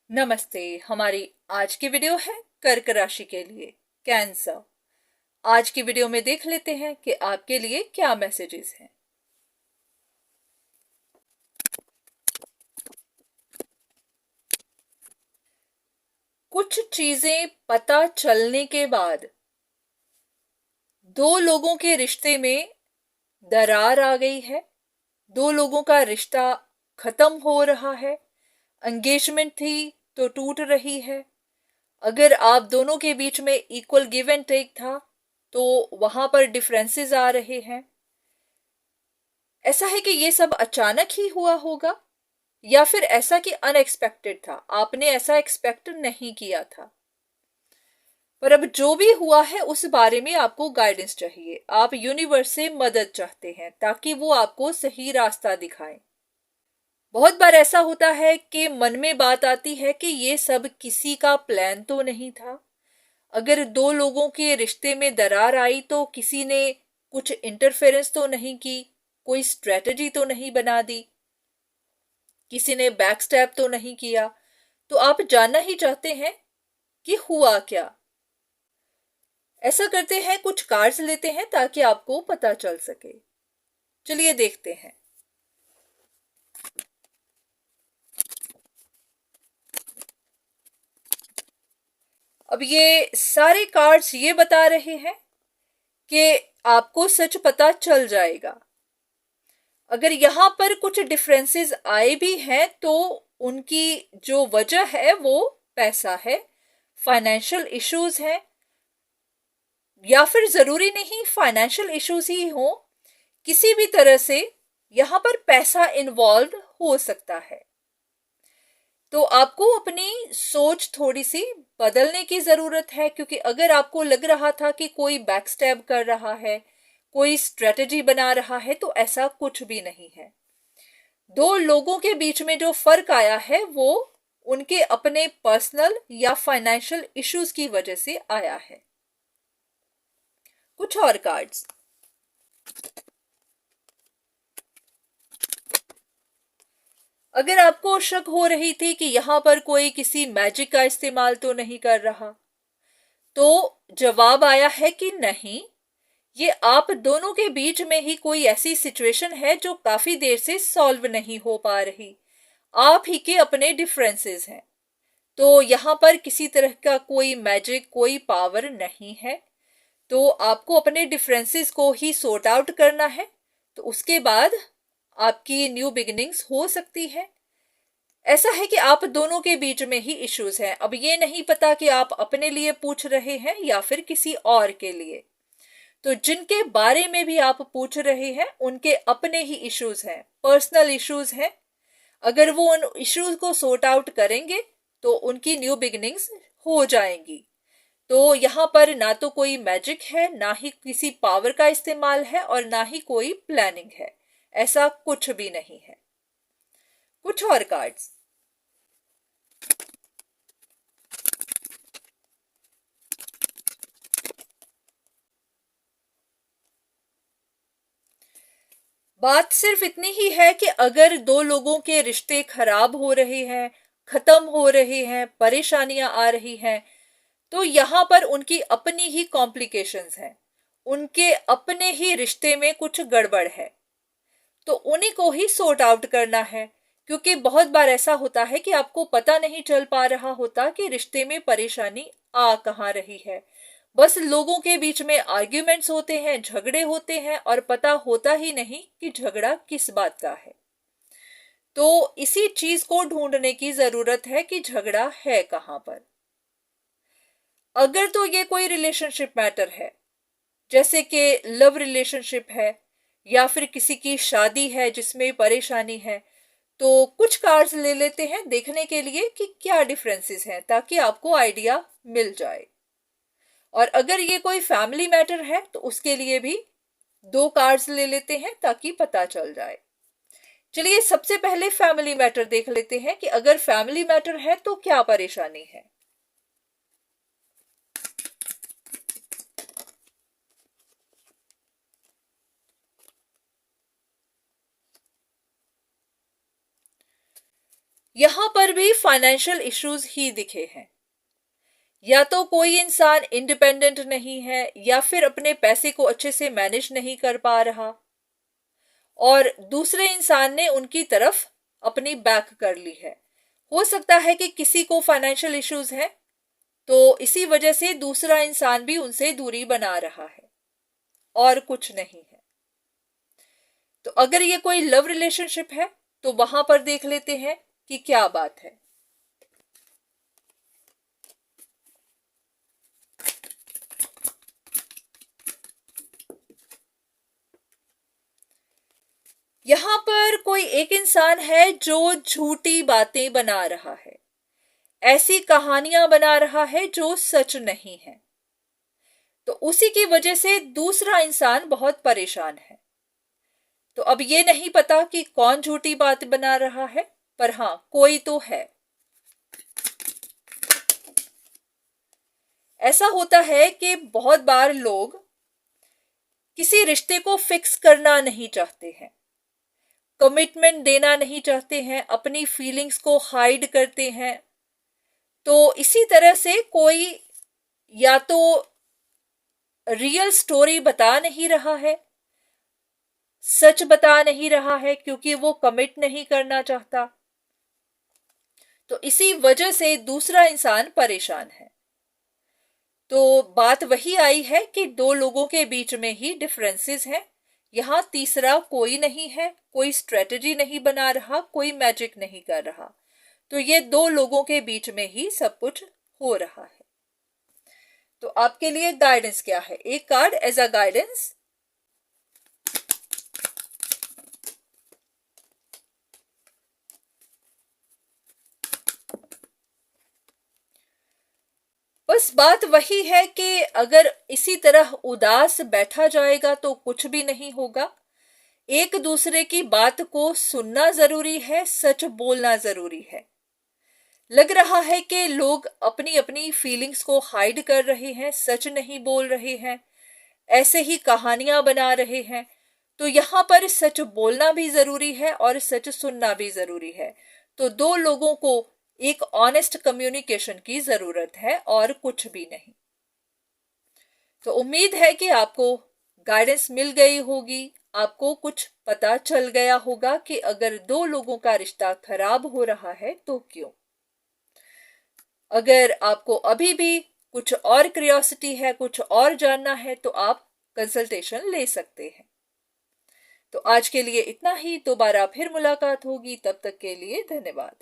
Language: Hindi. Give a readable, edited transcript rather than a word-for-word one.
नमस्ते। हमारी आज की वीडियो है कर्क राशि के लिए, कैंसर। आज की वीडियो में देख लेते हैं कि आपके लिए क्या मैसेजेस हैं। कुछ चीजें पता चलने के बाद दो लोगों के रिश्ते में दरार आ गई है। दो लोगों का रिश्ता खत्म हो रहा है। एंगेजमेंट थी तो टूट रही है। अगर आप दोनों के बीच में इक्वल गिव एंड टेक था तो वहां पर डिफरेंसेस आ रहे हैं। ऐसा है कि ये सब अचानक ही हुआ होगा या फिर ऐसा कि अनएक्सपेक्टेड था, आपने ऐसा एक्सपेक्ट नहीं किया था। पर अब जो भी हुआ है उस बारे में आपको गाइडेंस चाहिए। आप यूनिवर्स से मदद चाहते हैं ताकि वो आपको सही रास्ता दिखाए। बहुत बार ऐसा होता है कि मन में बात आती है कि ये सब किसी का प्लान तो नहीं था। अगर दो लोगों के रिश्ते में दरार आई तो किसी ने कुछ इंटरफेरेंस तो नहीं की, कोई स्ट्रेटजी तो नहीं बना दी, किसी ने बैक स्टैप तो नहीं किया। तो आप जानना ही चाहते हैं कि हुआ क्या। ऐसा करते हैं, कुछ कार्ड्स लेते हैं ताकि आपको पता चल सके। चलिए देखते हैं। अब ये सारे कार्ड्स ये बता रहे हैं कि आपको सच पता चल जाएगा। अगर यहां पर कुछ डिफरेंसेस आए भी हैं तो उनकी जो वजह है वो पैसा है, फाइनेंशियल इश्यूज है, या फिर जरूरी नहीं फाइनेंशियल इश्यूज ही हो, किसी भी तरह से यहां पर पैसा इन्वॉल्व हो सकता है। तो आपको अपनी सोच थोड़ी सी बदलने की जरूरत है, क्योंकि अगर आपको लग रहा था कि कोई बैकस्टैब कर रहा है, कोई स्ट्रेटजी बना रहा है, तो ऐसा कुछ भी नहीं है। दो लोगों के बीच में जो फर्क आया है वो उनके अपने पर्सनल या फाइनेंशियल इश्यूज की वजह से आया है। कुछ और कार्ड्स। अगर आपको शक हो रही थी कि यहां पर कोई किसी मैजिक का इस्तेमाल तो नहीं कर रहा, तो जवाब आया है कि नहीं, ये आप दोनों के बीच में ही कोई ऐसी सिचुएशन है जो काफी देर से सॉल्व नहीं हो पा रही। आप ही के अपने डिफरेंसेस हैं। तो यहां पर किसी तरह का कोई मैजिक, कोई पावर नहीं है। तो आपको अपने डिफरेंसेस को ही सॉर्ट आउट करना है। तो उसके बाद आपकी न्यू बिगिनिंग्स हो सकती है। ऐसा है कि आप दोनों के बीच में ही इश्यूज हैं। अब ये नहीं पता कि आप अपने लिए पूछ रहे हैं या फिर किसी और के लिए। तो जिनके बारे में भी आप पूछ रहे हैं उनके अपने ही इश्यूज हैं, पर्सनल इश्यूज हैं। अगर वो उन इश्यूज को सॉर्ट आउट करेंगे तो उनकी न्यू बिगिनिंग्स हो जाएंगी। तो यहाँ पर ना तो कोई मैजिक है, ना ही किसी पावर का इस्तेमाल है, और ना ही कोई प्लानिंग है। ऐसा कुछ भी नहीं है। कुछ और कार्ड्स। बात सिर्फ इतनी ही है कि अगर दो लोगों के रिश्ते खराब हो रहे हैं, खत्म हो रहे हैं, परेशानियां आ रही हैं, तो यहां पर उनकी अपनी ही कॉम्प्लिकेशंस हैं। उनके अपने ही रिश्ते में कुछ गड़बड़ है। तो उन्हीं को ही सॉर्ट आउट करना है। क्योंकि बहुत बार ऐसा होता है कि आपको पता नहीं चल पा रहा होता कि रिश्ते में परेशानी आ कहाँ रही है। बस लोगों के बीच में आर्ग्यूमेंट्स होते हैं, झगड़े होते हैं, और पता होता ही नहीं कि झगड़ा किस बात का है। तो इसी चीज को ढूंढने की जरूरत है कि झगड़ा है कहाँ पर। अगर तो ये कोई रिलेशनशिप मैटर है, जैसे कि लव रिलेशनशिप है, या फिर किसी की शादी है जिसमें परेशानी है, तो कुछ कार्ड्स ले लेते हैं देखने के लिए कि क्या डिफरेंसेस हैं, ताकि आपको आइडिया मिल जाए। और अगर ये कोई फैमिली मैटर है तो उसके लिए भी दो कार्ड्स ले लेते हैं ताकि पता चल जाए। चलिए सबसे पहले फैमिली मैटर देख लेते हैं कि अगर फैमिली मैटर है तो क्या परेशानी है। यहां पर भी फाइनेंशियल इश्यूज ही दिखे हैं। या तो कोई इंसान इंडिपेंडेंट नहीं है, या फिर अपने पैसे को अच्छे से मैनेज नहीं कर पा रहा, और दूसरे इंसान ने उनकी तरफ अपनी बैक कर ली है। हो सकता है कि किसी को फाइनेंशियल इश्यूज है, तो इसी वजह से दूसरा इंसान भी उनसे दूरी बना रहा है, और कुछ नहीं है। तो अगर ये कोई लव रिलेशनशिप है तो वहां पर देख लेते हैं कि क्या बात है। यहां पर कोई एक इंसान है जो झूठी बातें बना रहा है, ऐसी कहानियां बना रहा है जो सच नहीं है। तो उसी की वजह से दूसरा इंसान बहुत परेशान है। तो अब ये नहीं पता कि कौन झूठी बात बना रहा है, पर हां कोई तो है। ऐसा होता है कि बहुत बार लोग किसी रिश्ते को फिक्स करना नहीं चाहते हैं, कमिटमेंट देना नहीं चाहते हैं, अपनी फीलिंग्स को हाइड करते हैं। तो इसी तरह से कोई या तो रियल स्टोरी बता नहीं रहा है, सच बता नहीं रहा है, क्योंकि वो कमिट नहीं करना चाहता। तो इसी वजह से दूसरा इंसान परेशान है। तो बात वही आई है कि दो लोगों के बीच में ही डिफरेंसेस हैं। यहां तीसरा कोई नहीं है, कोई स्ट्रेटजी नहीं बना रहा, कोई मैजिक नहीं कर रहा। तो ये दो लोगों के बीच में ही सब कुछ हो रहा है। तो आपके लिए गाइडेंस क्या है? एक कार्ड एज अ गाइडेंस। बस बात वही है कि अगर इसी तरह उदास बैठा जाएगा तो कुछ भी नहीं होगा। एक दूसरे की बात को सुनना जरूरी है, सच बोलना जरूरी है। लग रहा है कि लोग अपनी अपनी फीलिंग्स को हाइड कर रहे हैं, सच नहीं बोल रहे हैं, ऐसे ही कहानियां बना रहे हैं। तो यहाँ पर सच बोलना भी जरूरी है और सच सुनना भी जरूरी है। तो दो लोगों को एक ऑनेस्ट कम्युनिकेशन की जरूरत है, और कुछ भी नहीं। तो उम्मीद है कि आपको गाइडेंस मिल गई होगी, आपको कुछ पता चल गया होगा कि अगर दो लोगों का रिश्ता खराब हो रहा है तो क्यों। अगर आपको अभी भी कुछ और क्यूरियोसिटी है, कुछ और जानना है, तो आप कंसल्टेशन ले सकते हैं। तो आज के लिए इतना ही, दोबारा फिर मुलाकात होगी, तब तक के लिए धन्यवाद।